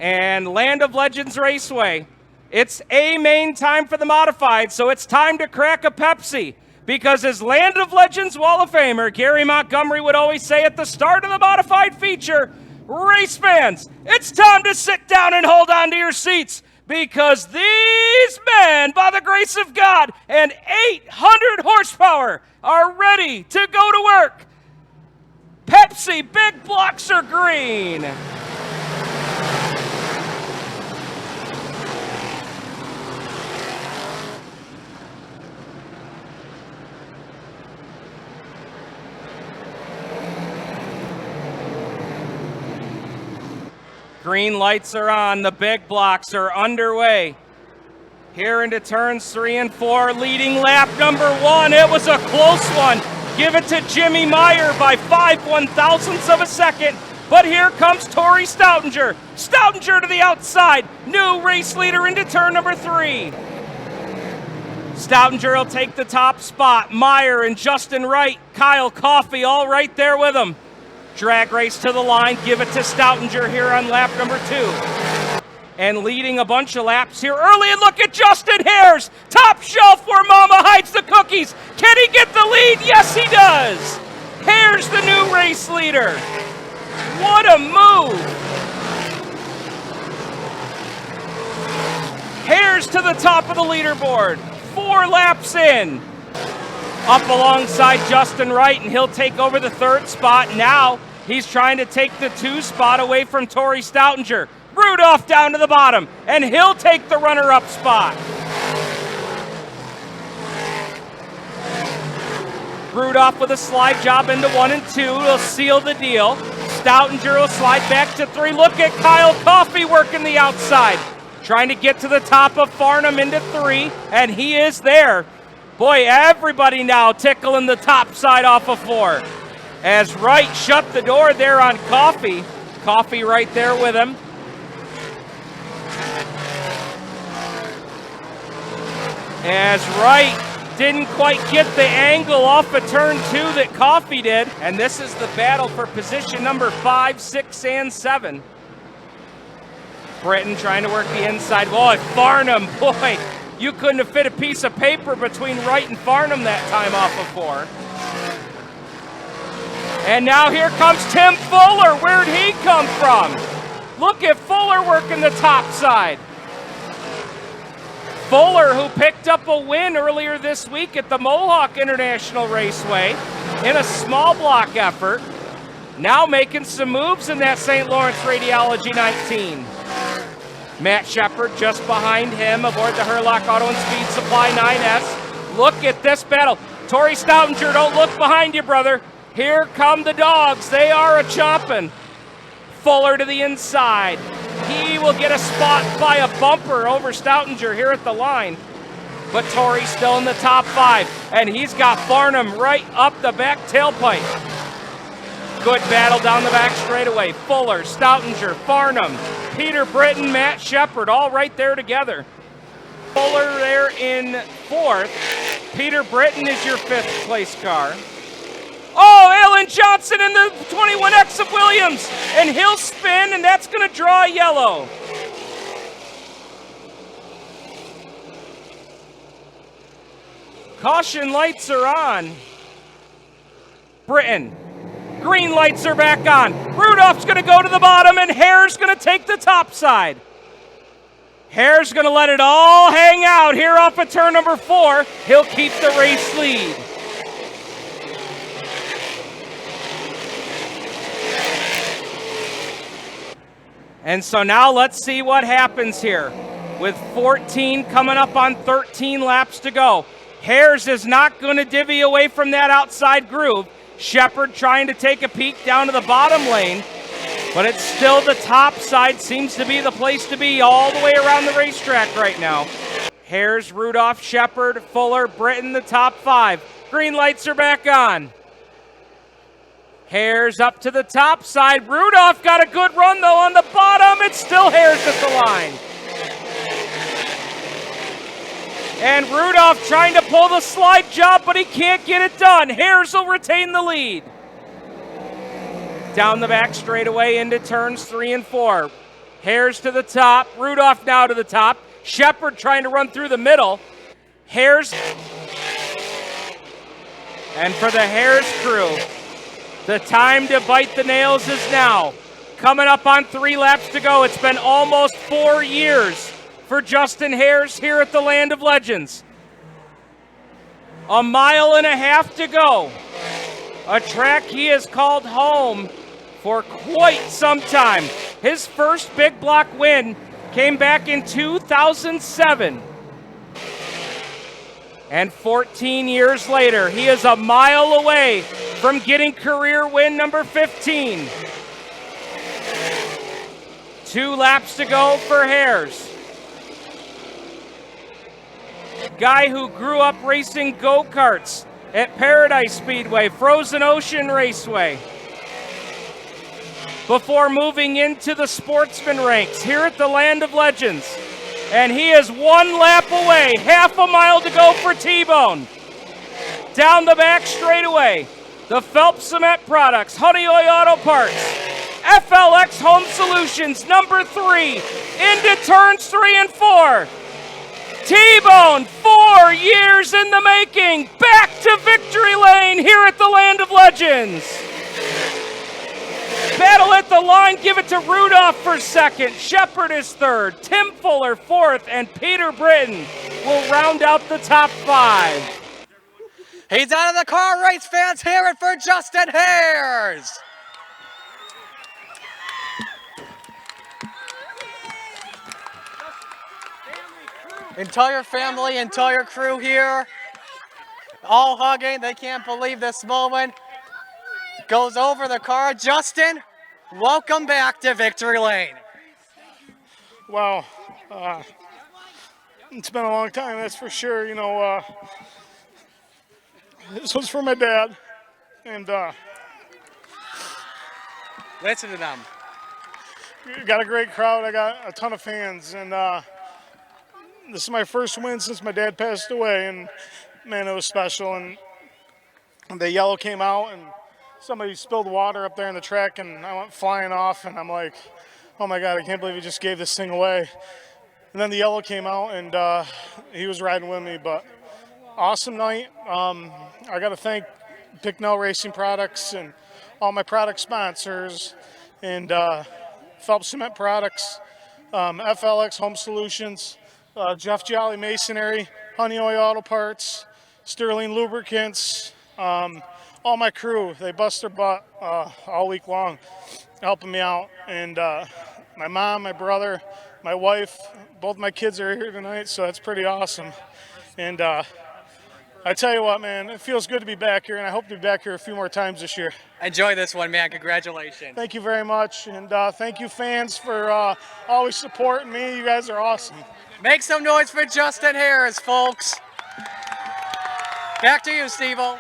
And Land of Legends Raceway. It's A main time for the modified, so it's time to crack a Pepsi. Because as Land of Legends Wall of Famer Gary Montgomery would always say at the start of the modified feature, race fans, it's time to sit down and hold on to your seats. Because these men, by the grace of God and 800 horsepower, are ready to go to work. Pepsi, big blocks are green. Green lights are on, the big blocks are underway. Here into turns 3 and 4, leading lap number 1. It was a close one. Give it to Jimmy Meyer by 5/1000ths of a second. But here comes Tori Stoutinger. Stoutinger to the outside. New race leader into turn number 3. Stoutinger will take the top spot. Meyer and Justin Wright, Kyle Coffey all right there with him. Drag race to the line, give it to Stoutinger here on lap number 2. And leading a bunch of laps here early, and look at Justin Haers, top shelf where Mama hides the cookies. Can he get the lead? Yes, he does. Haers the new race leader. What a move. Haers to the top of the leaderboard, 4 laps in. Up alongside Justin Wright, and he'll take over the 3rd spot. Now he's trying to take the 2 spot away from Tori Stoutinger. Rudolph down to the bottom, and he'll take the runner-up spot. Rudolph with a slide job into 1 and 2 will seal the deal. Stoutinger will slide back to 3. Look at Kyle Coffey working the outside, trying to get to the top of Farnham into 3, and he is there. Boy, everybody now tickling the top side off of 4. As Wright shut the door there on Coffey. Coffey right there with him. As Wright didn't quite get the angle off of turn 2 that Coffey did. And this is the battle for position number 5, 6, and 7. Britton trying to work the inside wall at Farnham. Boy, you couldn't have fit a piece of paper between Wright and Farnham that time off of 4. And now here comes Tim Fuller. Where'd he come from? Look at Fuller working the top side. Fuller, who picked up a win earlier this week at the Mohawk International Raceway in a small block effort, now making some moves in that St. Lawrence Radiology 19. Matt Shepard just behind him aboard the Herlock Auto and Speed Supply 9S. Look at this battle. Tori Stoutinger, don't look behind you, brother. Here come the dogs. They are a-chomping. Fuller to the inside. He will get a spot by a bumper over Stoutinger here at the line. But Tori's still in the top 5, and he's got Farnham right up the back tailpipe. Good battle down the back straightaway. Fuller, Stoutinger, Farnham, Peter Britton, Matt Shepard, all right there together. Fuller there in 4th. Peter Britton is your 5th place car. Oh, Alan Johnson in the 21X of Williams, and he'll spin, and that's going to draw a yellow. Caution lights are on. Britton. Green lights are back on. Rudolph's going to go to the bottom, and Haers going to take the top side. Haers going to let it all hang out here off of turn number 4. He'll keep the race lead. And so now let's see what happens here. With 14 coming up on 13 laps to go. Haers is not going to divvy away from that outside groove. Shepard trying to take a peek down to the bottom lane, but it's still the top side seems to be the place to be all the way around the racetrack right now. Haers, Rudolph, Shepard, Fuller, Britton, the top 5. Green lights are back on. Haers up to the top side. Rudolph got a good run though on the bottom. It's still Haers at the line. And Rudolph trying to pull the slide job, but he can't get it done. Haers will retain the lead. Down the back straightaway into turns 3 and 4. Haers to the top. Rudolph now to the top. Shepard trying to run through the middle. Haers. And for the Haers crew, the time to bite the nails is now. Coming up on 3 laps to go. It's been almost 4 years for Justin Haers here at the Land of Legends. 1.5 miles to go. A track he has called home for quite some time. His first big block win came back in 2007. And 14 years later, he is 1 mile away from getting career win number 15. 2 laps to go for Haers. Guy who grew up racing go-karts at Paradise Speedway, Frozen Ocean Raceway, before moving into the sportsman ranks here at the Land of Legends. And he is 1 lap away, 1/2 mile to go for T-Bone. Down the back straightaway, the Phelps Cement Products, Honeyoy Auto Parts, FLX Home Solutions, number 3, into turns 3 and 4. T-Bone, 4 years in the making, back to victory lane here at the Land of Legends. Battle at the line, give it to Rudolph for second. Shepard is third, Tim Fuller fourth, and Peter Britton will round out the top 5. He's out of the car, race fans, hear it for Justin Haers. Entire family, entire crew here, all hugging. They can't believe this moment. Goes over the car. Justin, welcome back to Victory Lane. Wow, it's been a long time, that's for sure. You know, this was for my dad, and Listen to them. got a great crowd. I got a ton of fans, and this is my first win since my dad passed away, and man, it was special. And the yellow came out, and somebody spilled water up there in the track, and I went flying off, and I'm like, oh my God, I can't believe he just gave this thing away. And then the yellow came out, and he was riding with me, but awesome night. I got to thank Picknell Racing Products and all my product sponsors, and Phelps Cement Products, FLX Home Solutions, Jeff Jolly Masonry, Honeyoy Auto Parts, Sterling Lubricants, all my crew. They bust their butt all week long, helping me out. And my mom, my brother, my wife, both my kids are here tonight, so that's pretty awesome. And I tell you what, man, it feels good to be back here, and I hope to be back here a few more times this year. Enjoy this one, man. Congratulations. Thank you very much, and thank you, fans, for always supporting me. You guys are awesome. Make some noise for Justin Haers, folks. Back to you, Steve-O.